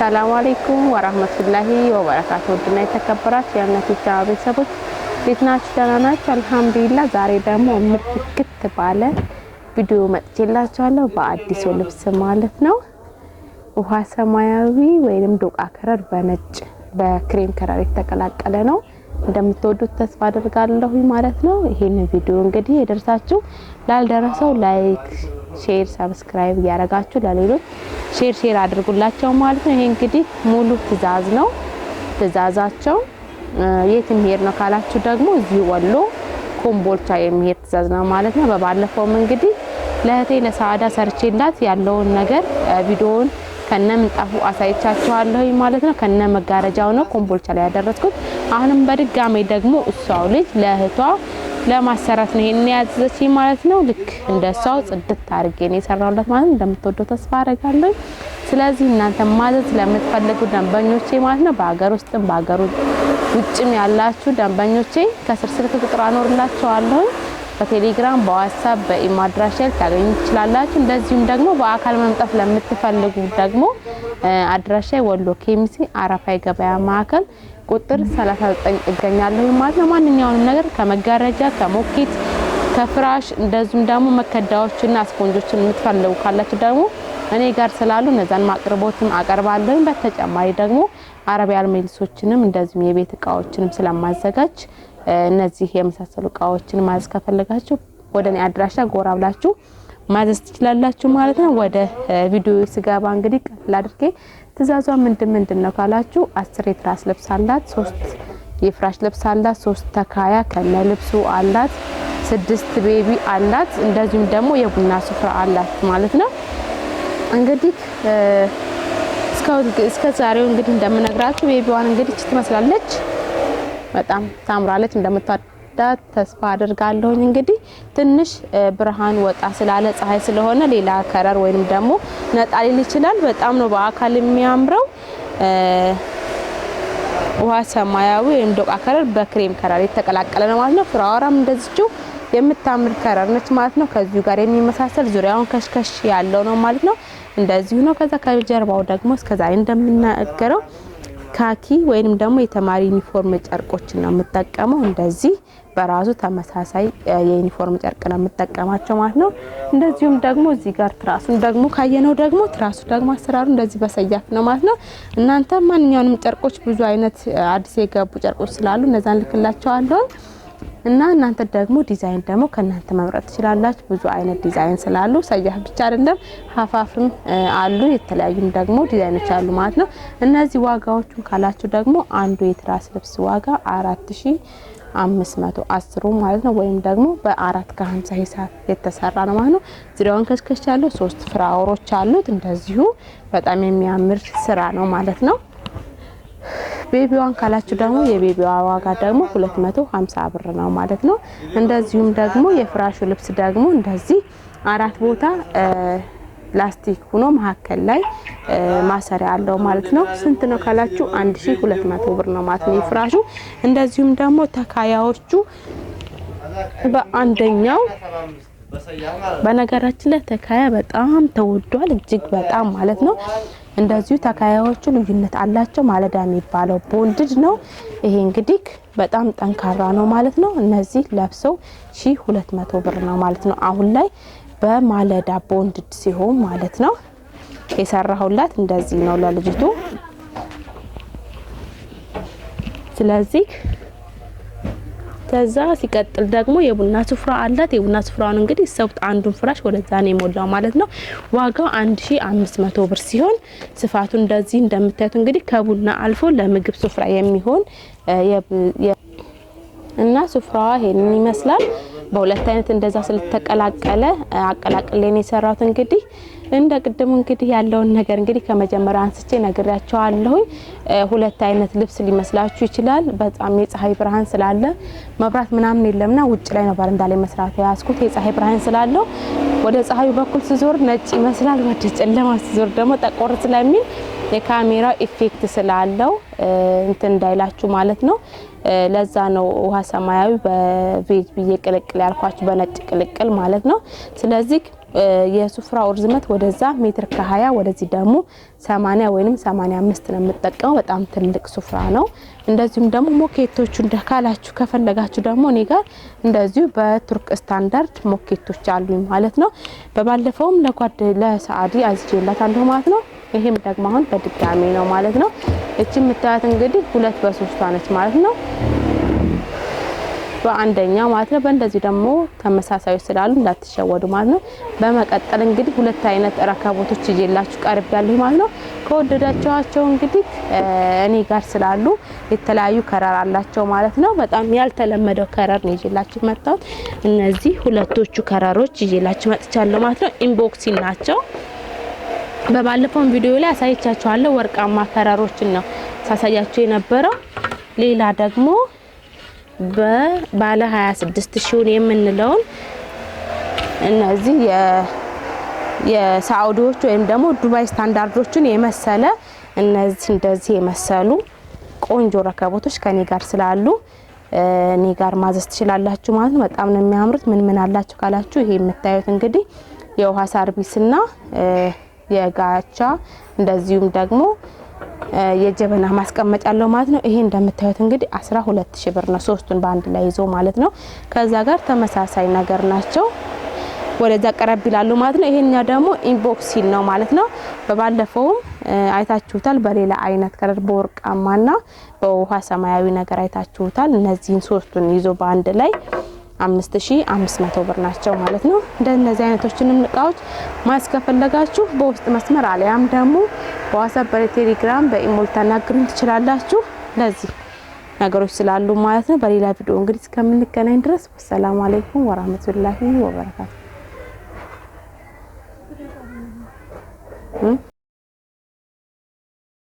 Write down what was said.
السلام عليكم ورحمة الله وبركاته ودنا የተከበራችሁ የእምነቴ ቤተሰቦች ቤትናችሁ ደህናናችሁ አልহামዱሊላህ ዛሬ ደግሞ ምትክት ባለ ቪዲዮ መጥቼላችኋለሁ በአዲስ ልብስ ማለት ነው ውሃ ሰማያዊ ወይንም ዶቃ ከረር በነጭ በክሬም ከረር የተቀላቀለ ነው እንደምትወዱት ተስፋ አደርጋለሁ ማለት ነው ይሄን ቪዲዮ እንግዲህ ይደርሳችሁ ላልደረሰው ላይክ ሼር ሰብስክራይብ ያረጋችሁ ለሌሎች ሼር አድርጉላቸው ማለት ነው ይሄ እንግዲህ ሙሉ ትዛዝ ነው ትዛዛቸው የትም ሄር ነው ካላችሁ ደግሞ እዚህ ወሎ ኮምቦልቻ የሚሄድ ትዛዝ ነው ማለት ነው በባለፈው እንግዲህ ለህቴ ለሳዳ ሰርቼላት ያለውን ነገር ቪዲዮውን ከነ ምንጣፉ አሳይቻችኋለሁ ማለት ነው ከነ መጋረጃው ነው ኮምቦልቻ ላይ ያደረስኩት አሁንም በድጋሜ ደግሞ እሷው ልጅ ለህቷ ለማሰራት ነው ይሄን ያዘች ማለት ነው ልክ እንደሷው ጽድት አርጌ ነው የሰራውላት ማለት እንደምትወደው ተስፋ አረጋለሁ ስለዚህ እናንተ ማዘዝ ለምትፈልጉ ደንበኞቼ ማለት ነው በአገር ውስጥም በአገር ውጭም ያላችሁ ደንበኞቼ ከስር ስልክ ቁጥር አኖርላችኋለሁ በቴሌግራም በዋትስአፕ በኢሞ አድራሻ ታገኙ ትችላላችሁ እንደዚሁም ደግሞ በአካል መምጣት ለምትፈልጉ ደግሞ አድራሻ ወሎ ኬሚሲ አራፋይ ገበያ ማዕከል ቁጥር 39 እገኛለሁ ማለት ነው ማንኛውንም ነገር ከመጋረጃ ከሞኬት ከፍራሽ እንደዚሁም ደግሞ መከዳዎችና ስፖንጆችን የምትፈልጉ ካላችሁ ደግሞ እኔ ጋር ስላሉ እነዛን ማቅረቦትም አቀርባለሁ በተጨማሪ ደግሞ አረቢያን ሜልሶችንም እንደዚሁም የቤት እቃዎችንም ስለማዘጋጅ እነዚህ የመሳሰሉ እቃዎችን ማዘዝ ከፈለጋችሁ ወደኔ አድራሻ ጎራ ብላችሁ ማዘዝ ትችላላችሁ ማለት ነው ወደ ቪዲዮ ስጋባ እንግዲህ ቀላል አድርጌ ትዛዟ ምንድን ነው ካላችሁ 10 የትራስ ልብስ አላት 3 የፍራሽ ልብስ አላት 3 ተካያ ከነ ልብሱ አላት 6 ቤቢ አላት እንደዚሁም ደግሞ የቡና ስፍራ አላት ማለት ነው እንግዲህ እስከ ዛሬው እንግዲህ እንደምነግራችሁ ቤቢዋን እንግዲህ ትመስላለች በጣም ታምራለች እንደምትወዳት ተስፋ አደርጋለሁ እንግዲህ ትንሽ ብርሃን ወጣ ስላለ ፀሐይ ስለሆነ ሌላ ከረር ወይንም ደግሞ ነጣ ሊል ይችላል በጣም ነው በአካል የሚያምረው ውሃ ሰማያዊ ወይም ዶቃ ከረር በክሬም ከረር የተቀላቀለ ነው ማለት ነው ፍራወራም እንደዚሁ የምታምር ከረር ነች ማለት ነው ከዚሁ ጋር የሚመሳሰል ዙሪያውን ከሽከሽ ያለው ነው ማለት ነው እንደዚሁ ነው ከዛ ከጀርባው ደግሞ እስከዛሬ እንደምናገረው ካኪ ወይንም ደግሞ የተማሪ ዩኒፎርም ጨርቆችን ነው የምጠቀመው እንደዚህ በራሱ ተመሳሳይ የዩኒፎርም ጨርቅ ነው የምጠቀማቸው ማለት ነው እንደዚሁም ደግሞ እዚህ ጋር ትራሱን ደግሞ ካየነው ደግሞ ትራሱ ደግሞ አሰራሩ እንደዚህ በሰያፍ ነው ማለት ነው እናንተ ማንኛውንም ጨርቆች ብዙ አይነት አዲስ የገቡ ጨርቆች ስላሉ እነዛን ልክላችኋለሁ እና እናንተ ደግሞ ዲዛይን ደግሞ ከናንተ መምረጥ ትችላላችሁ ብዙ አይነት ዲዛይን ስላሉ ሰያፍ ብቻ አይደለም ሀፋፍም አሉ የተለያዩም ደግሞ ዲዛይኖች አሉ ማለት ነው እነዚህ ዋጋዎቹን ካላችሁ ደግሞ አንዱ የትራስ ልብስ ዋጋ 4510 ማለት ነው ወይም ደግሞ በ450 ሂሳብ የተሰራ ነው ማለት ነው ዙሪያውን ከስከሽ ያለው 3 ፍራወሮች አሉት እንደዚሁ በጣም የሚያምር ስራ ነው ማለት ነው ቤቢዋን ካላችሁ ደግሞ የቤቢዋ ዋጋ ደግሞ 250 ብር ነው ማለት ነው እንደዚሁም ደግሞ የፍራሹ ልብስ ደግሞ እንደዚህ 4 ቦታ ላስቲክ ሆኖ መሐከል ላይ ማሰሪያ አለው ማለት ነው ስንት ነው ካላችሁ 1200 ብር ነው ማለት ነው የፍራሹ እንደዚሁም ደግሞ ተካያዎቹ በአንደኛው በነገራችን ላይ ተካያ በጣም ተወዷል እጅግ በጣም ማለት ነው እንደዚሁ ተካያዎቹ ልዩነት አላቸው ማለዳ የሚባለው ቦንድድ ነው ይሄ እንግዲህ በጣም ጠንካራ ነው ማለት ነው እነዚህ ለብሰው 1200 ብር ነው ማለት ነው አሁን ላይ በማለዳ ቦንድድ ሲሆን ማለት ነው የሰራሁላት እንደዚህ ነው ለልጅቱ ስለዚህ ከዛ ሲቀጥል ደግሞ የቡና ስፍራ አላት የቡና ስፍራውን እንግዲህ ሰውት አንዱን ፍራሽ ወደዛ ነው የሞላው ማለት ነው ዋጋው 1500 ብር ሲሆን ስፋቱ እንደዚህ እንደምታዩት እንግዲህ ከቡና አልፎ ለምግብ ስፍራ የሚሆን እና ስፍራዋ ይሄንን ይመስላል በሁለት አይነት እንደዛ ስለተቀላቀለ አቀላቅለን የሰራሁት እንግዲህ እንደ ቅድሙ እንግዲህ ያለውን ነገር እንግዲህ ከመጀመሪያ አንስቼ ነግሬያችኋለሁ ሁለት አይነት ልብስ ሊመስላችሁ ይችላል በጣም የፀሐይ ብርሃን ስላለ መብራት ምናምን የለምና ውጭ ላይ ነው ባረንዳ ላይ መስራት ያስኩት የፀሐይ ብርሃን ስላለው ወደ ፀሐዩ በኩል ሲዞር ነጭ ይመስላል ወደ ጨለማ ሲዞር ደግሞ ጠቆር ስለሚል የካሜራ ኢፌክት ስላለው እንትን እንዳይላችሁ ማለት ነው ለዛ ነው ውሃ ሰማያዊ በቬጅ ብዬ ቅልቅል ያልኳችሁ በነጭ ቅልቅል ማለት ነው ስለዚህ የሱፍራው ርዝመት ወደዛ ሜትር ከ20 ወደዚህ ደግሞ 80 ወይንም 85 ነው የምጠቀመው። በጣም ትልቅ ሱፍራ ነው። እንደዚሁም ደግሞ ሞኬቶቹ እንደካላችሁ ከፈለጋችሁ ደግሞ እኔ ጋር እንደዚሁ በቱርክ ስታንዳርድ ሞኬቶች አሉኝ ማለት ነው። በባለፈውም ለሰዓዲ አዝጄላታለሁ ማለት ነው። ይሄም ደግሞ አሁን በድጋሚ ነው ማለት ነው። እቺ የምታያት እንግዲህ 2 በ3 ነች ማለት ነው። በአንደኛው ማለት ነው። በእንደዚህ ደግሞ ተመሳሳይ ስላሉ እንዳትሸወዱ ማለት ነው። በመቀጠል እንግዲህ 2 አይነት ረከቦቶች ይዤላችሁ ቀርብ ያለሁ ማለት ነው። ከወደዳችኋቸው እንግዲህ እኔ ጋር ስላሉ የተለያዩ ከረር አላቸው ማለት ነው። በጣም ያልተለመደው ከረር ነው ይዤላችሁ መጣሁ። እነዚህ ሁለቶቹ ከረሮች ይዤላችሁ መጥቻለሁ ማለት ነው። ኢንቦክስ ናቸው። በባለፈው ቪዲዮ ላይ አሳይቻችኋለሁ። ወርቃማ ከረሮችን ነው ሳሳያችሁ የነበረው። ሌላ ደግሞ በባለ 26 ሺውን የምንለውን እነዚህ የሳውዲዎች ወይም ደግሞ ዱባይ ስታንዳርዶችን የመሰለ እነዚህ እንደዚህ የመሰሉ ቆንጆ ረከቦቶች ከኔ ጋር ስላሉ እኔ ጋር ማዘዝ ትችላላችሁ ማለት ነው። በጣም ነው የሚያምሩት። ምን አላችሁ ካላችሁ ይሄ የምታዩት እንግዲህ የውሃ ሰርቪስና የጋቻ እንደዚሁም ደግሞ የጀበና ማስቀመጫ አለው ማለት ነው። ይሄ እንደምታዩት እንግዲህ 12000 ብር ነው ሶስቱን በአንድ ላይ ይዞ ማለት ነው። ከዛ ጋር ተመሳሳይ ነገር ናቸው። ወደዛ ቀረብ ይላሉ ማለት ነው። ይሄኛ ደግሞ ኢንቦክስ ነው ማለት ነው። በባለፈውም አይታችሁታል። በሌላ አይነት ከለር በወርቃማና በውሃ ሰማያዊ ነገር አይታችሁታል። እነዚህን ሶስቱን ይዞ በአንድ ላይ 5500 ብር ናቸው ማለት ነው። እንደነዚህ አይነቶችንም እቃዎች ማስከፈለጋችሁ በውስጥ መስመር አለያም ደግሞ በዋትስአፕ በቴሌግራም በኢሞል ታናግሩኝ ትችላላችሁ። ለዚህ ነገሮች ስላሉ ማለት ነው። በሌላ ቪዲዮ እንግዲህ እስከምንገናኝ ድረስ ወሰላሙ አለይኩም ወራህመቱላሂ ወበረካቱ።